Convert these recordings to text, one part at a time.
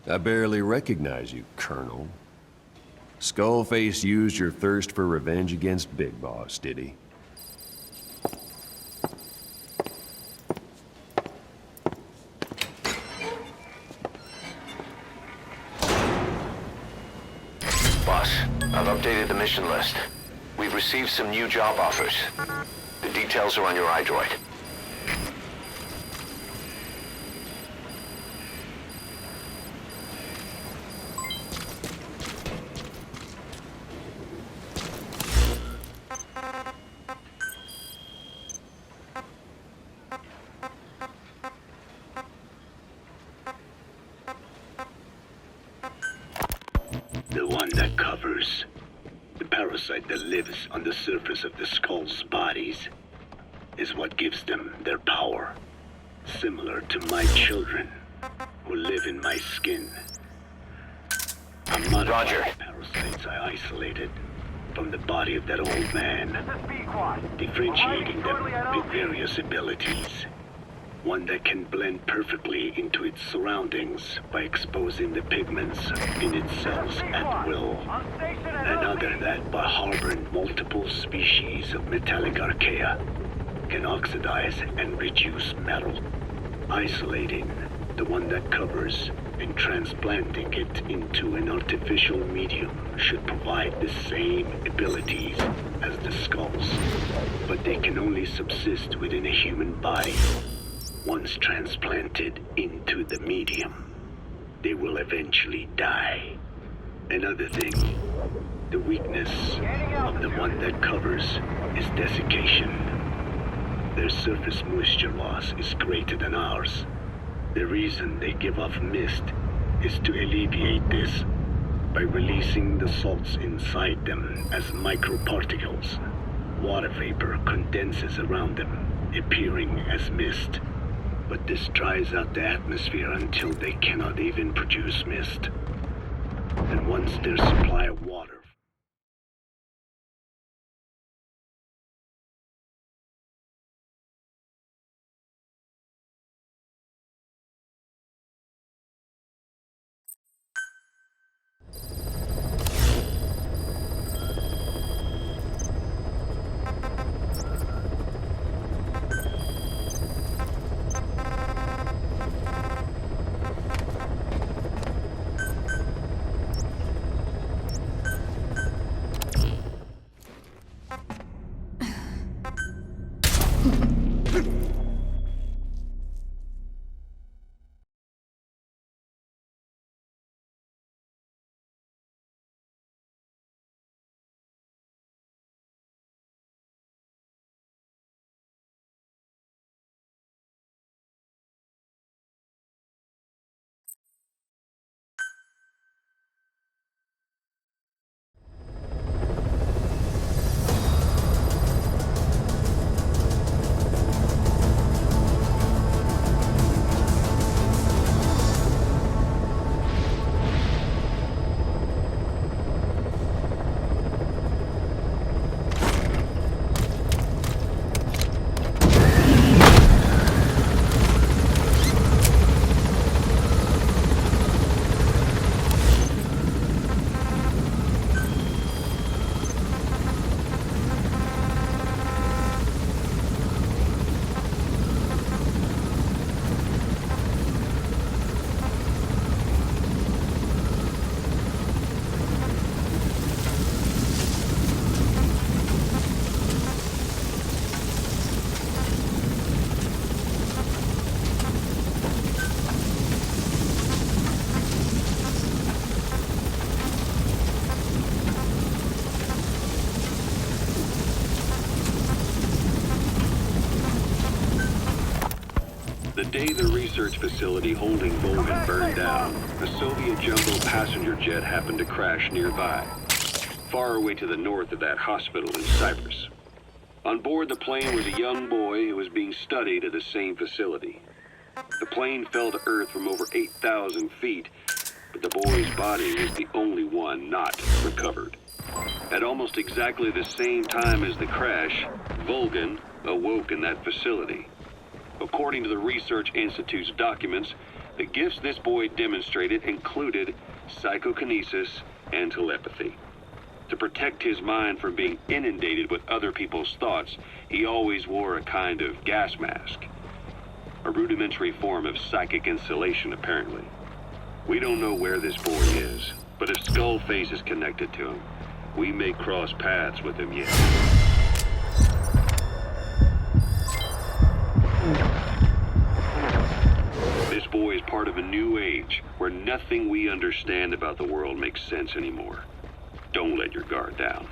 I barely recognize you, Colonel. Skullface used your thirst for revenge against Big Boss, did he? Boss, I've updated the mission list. We've received some new job offers. The details are on your iDroid. The one that covers. The parasite that lives on the surface of the Skull's bodies is what gives them their power. Similar to my children, who live in my skin. I'm modified parasites I isolated from the body of that old man, differentiating them with various abilities. One that can blend perfectly into its surroundings by exposing the pigments in its cells at will. Another that, by harboring multiple species of metallic archaea, can oxidize and reduce metal. Isolating the one that covers and transplanting it into an artificial medium should provide the same abilities as the Skulls, but they can only subsist within a human body. Once transplanted into the medium, they will eventually die. Another thing, the weakness of the one that covers is desiccation. Their surface moisture loss is greater than ours. The reason they give off mist is to alleviate this by releasing the salts inside them as microparticles. Water vapor condenses around them, appearing as mist. But this dries out the atmosphere until they cannot even produce mist. And once their supply of water The day the research facility holding Volgan burned down, a Soviet jumbo passenger jet happened to crash nearby, far away to the north of that hospital in Cyprus. On board the plane was a young boy who was being studied at the same facility. The plane fell to Earth from over 8,000 feet, but the boy's body was the only one not recovered. At almost exactly the same time as the crash, Volgan awoke in that facility. According to the Research Institute's documents, The gifts this boy demonstrated included psychokinesis and telepathy. To protect his mind from being inundated with other people's thoughts, he always wore a kind of gas mask. A rudimentary form of psychic insulation, apparently. We don't know where this boy is, but if Skullface is connected to him, we may cross paths with him yet. This boy is part of a new age where nothing we understand about the world makes sense anymore. Don't let your guard down.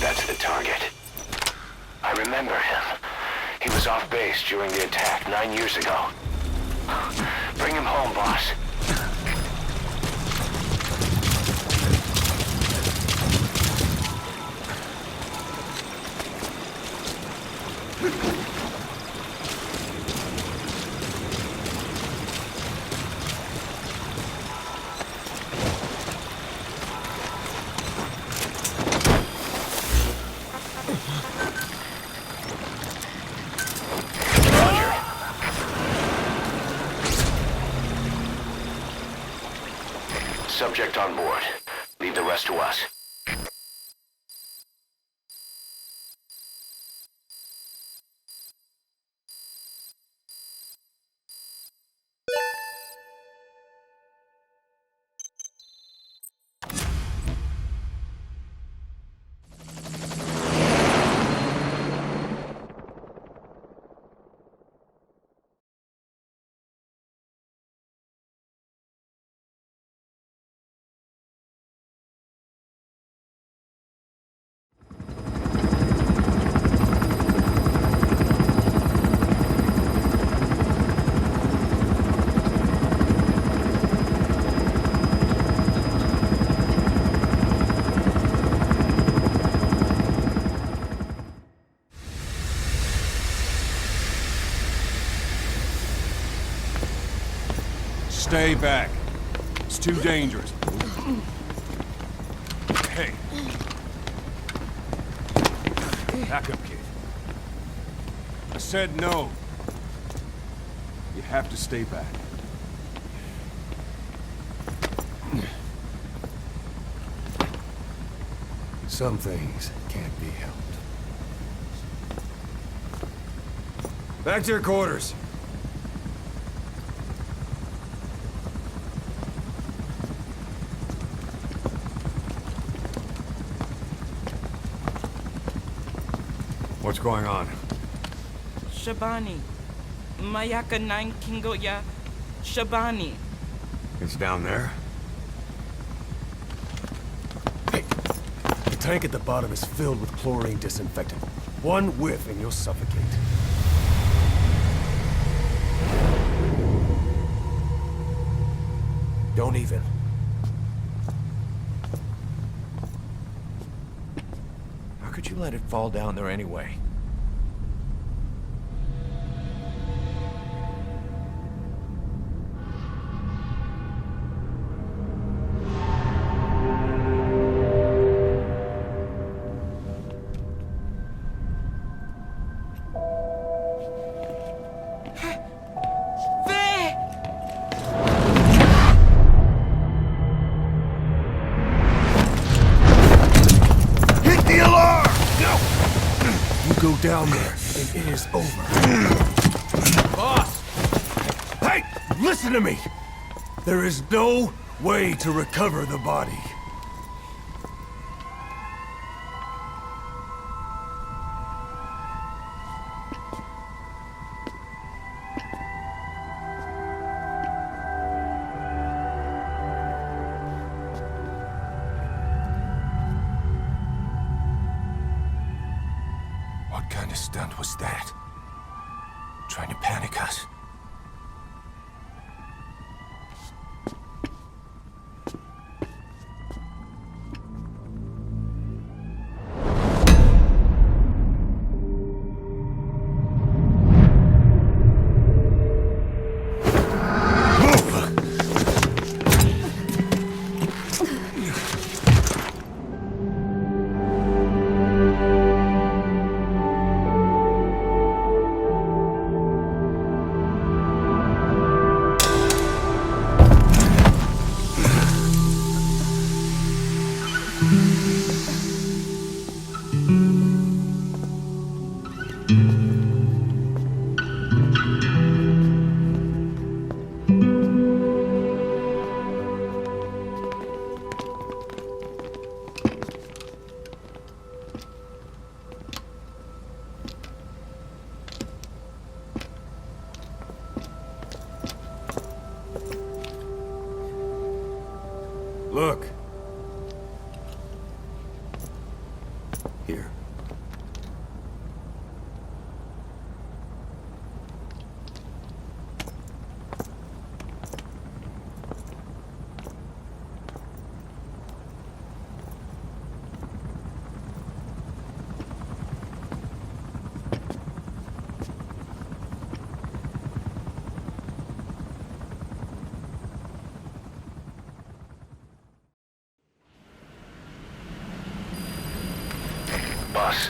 That's the target. I remember him. He was off base during the attack 9 years ago. Bring him home, boss. Subject on board. Leave the rest to us. Stay back. It's too dangerous. Hey. Back up, kid. I said no. You have to stay back. Some things can't be helped. Back to your quarters. What's going on? Shabani. Mayaka 9 Kingoya. Shabani. It's down there? Hey, the tank at the bottom is filled with chlorine disinfectant. One whiff and you'll suffocate. Don't even. could you let it fall down there anyway? Go down there, and it is over. Boss! Hey! Listen to me! There is no way to recover the body. What kind of stunt was that? Trying to panic us? Look. Here. Boss,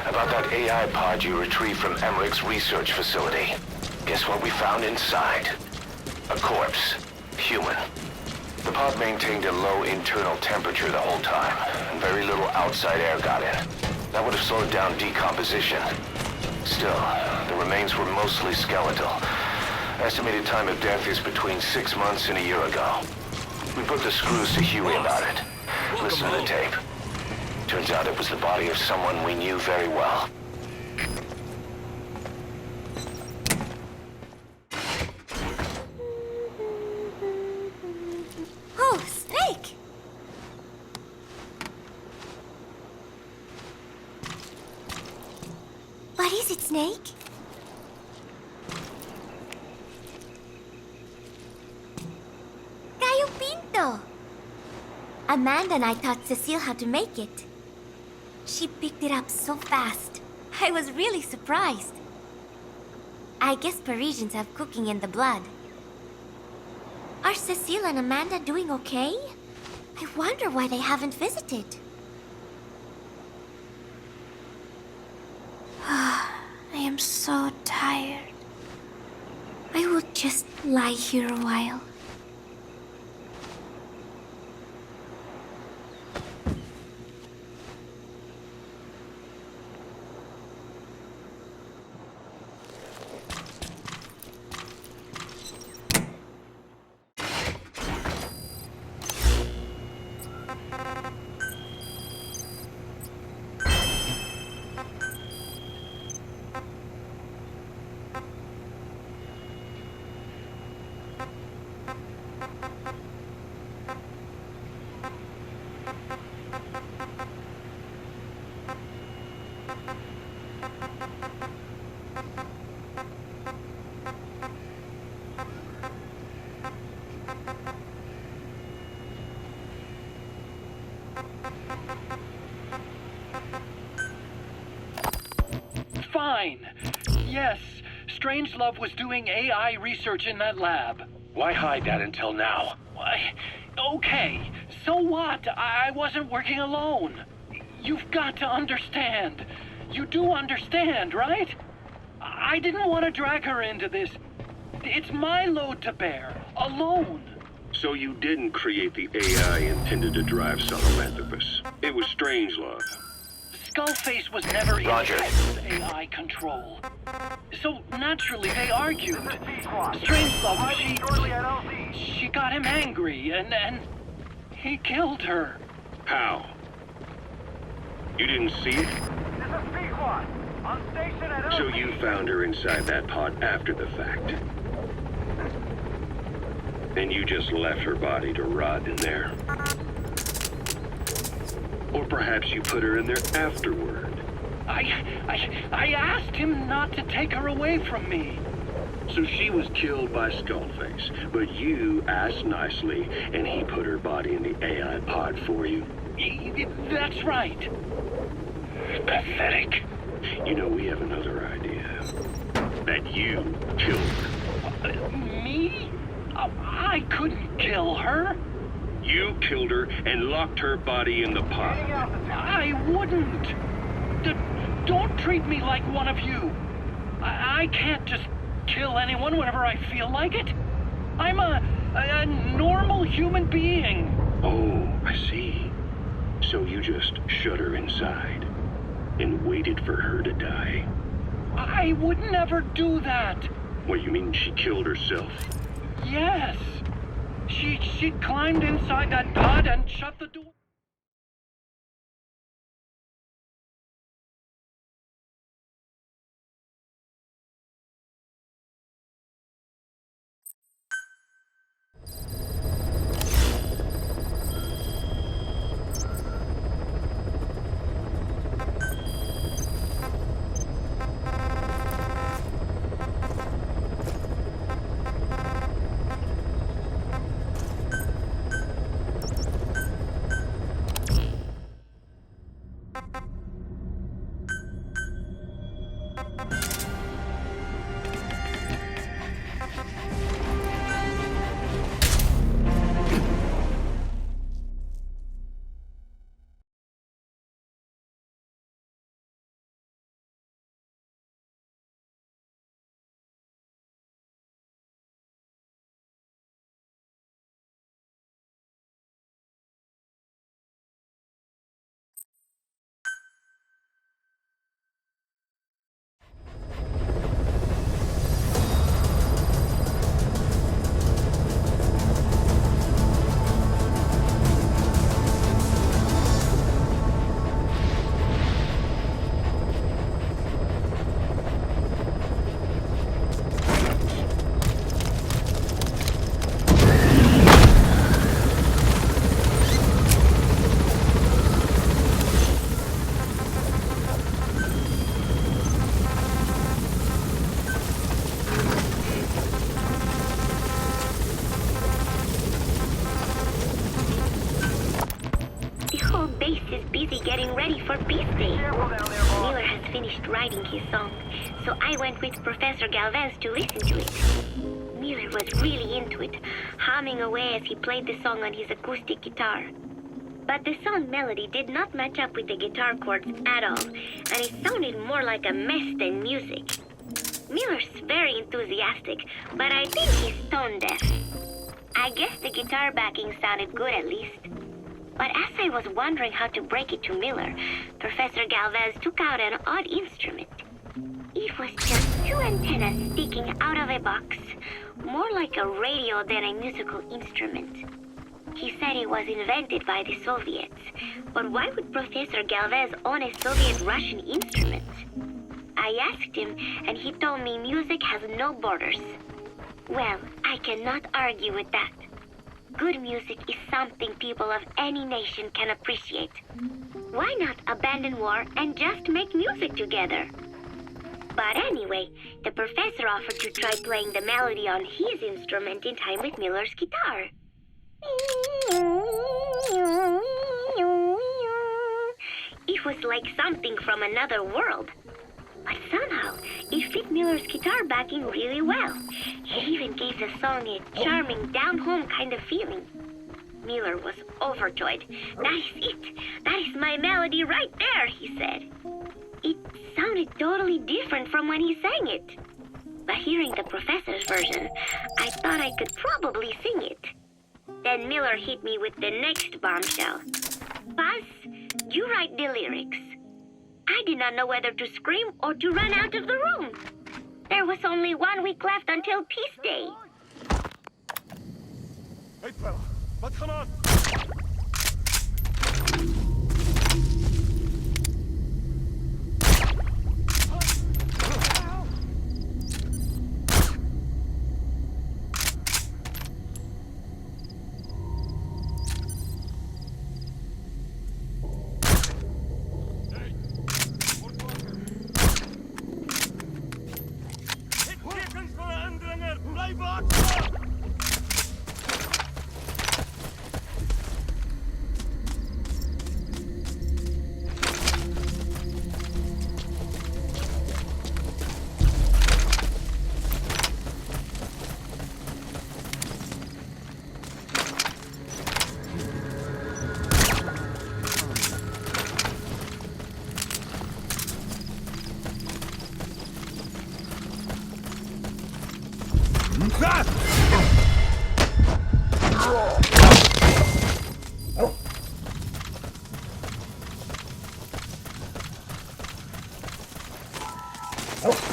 about that AI pod you retrieved from Emmerich's research facility. Guess what we found inside? A corpse. Human. The pod maintained a low internal temperature the whole time, and very little outside air got in. That would have slowed down decomposition. Still, the remains were mostly skeletal. Estimated time of death is between 6 months and a year ago. We put the screws to Huey about it. Listen to the tape. Turns out it was the body of someone we knew very well. Oh, Snake! What is it, Snake? Gallo Pinto! Amanda and I taught Cecile how to make it. She picked it up so fast. I was really surprised. I guess Parisians have cooking in the blood. Are Cecile and Amanda doing okay? I wonder why they haven't visited. I am so tired. I will just lie here a while. fine. Yes, Strangelove was doing AI research in that lab. Why hide that until now? Why? Okay, so what? I wasn't working alone. You've got to understand. You do understand, right? I didn't want to drag her into this. It's my load to bear, alone. So you didn't create the AI intended to drive Sahelanthropus. It was Strangelove. Skullface was never Roger. in AI control. So naturally they argued. Strangelove, she got him angry and he killed her. How? You didn't see it? So you found her inside that pod after the fact. And you just left her body to rot in there. Or perhaps you put her in there afterward. I asked him not to take her away from me. So she was killed by Skullface, but you asked nicely, and he put her body in the AI pod for you. That's right. Pathetic. You know, we have another idea. That you killed her. Me? I couldn't kill her. You killed her and locked her body in the pod. I wouldn't. Don't treat me like one of you. I can't just kill anyone whenever I feel like it. I'm a normal human being. Oh, I see. So you just shut her inside and waited for her to die. I would never do that. What, you mean she killed herself? Yes. She climbed inside that pod and shut the door. getting ready for Beast Day. Miller has finished writing his song, so I went with Professor Galvez to listen to it. Miller was really into it, humming away as he played the song on his acoustic guitar. But the song melody did not match up with the guitar chords at all, and it sounded more like a mess than music. Miller's very enthusiastic, but I think he's tone deaf. I guess the guitar backing sounded good at least. But as I was wondering how to break it to Miller, Professor Galvez took out an odd instrument. It was just two antennas sticking out of a box, more like a radio than a musical instrument. He said it was invented by the Soviets, but why would Professor Galvez own a Soviet-Russian instrument? I asked him, and he told me music has no borders. Well, I cannot argue with that. Good music is something people of any nation can appreciate. Why not abandon war and just make music together? But anyway, the professor offered to try playing the melody on his instrument in time with Miller's guitar. It was like something from another world. But somehow, it fit Miller's guitar backing really well. It even gave the song a charming, down-home kind of feeling. Miller was overjoyed. "That is it! That is my melody right there," he said. It sounded totally different from when he sang it. But hearing the professor's version, I thought I could probably sing it. Then Miller hit me with the next bombshell. "Buzz, you write the lyrics." I did not know whether to scream or to run out of the room. There was only 1 week left until Peace Day. Hey, fella, what's going on? Oh.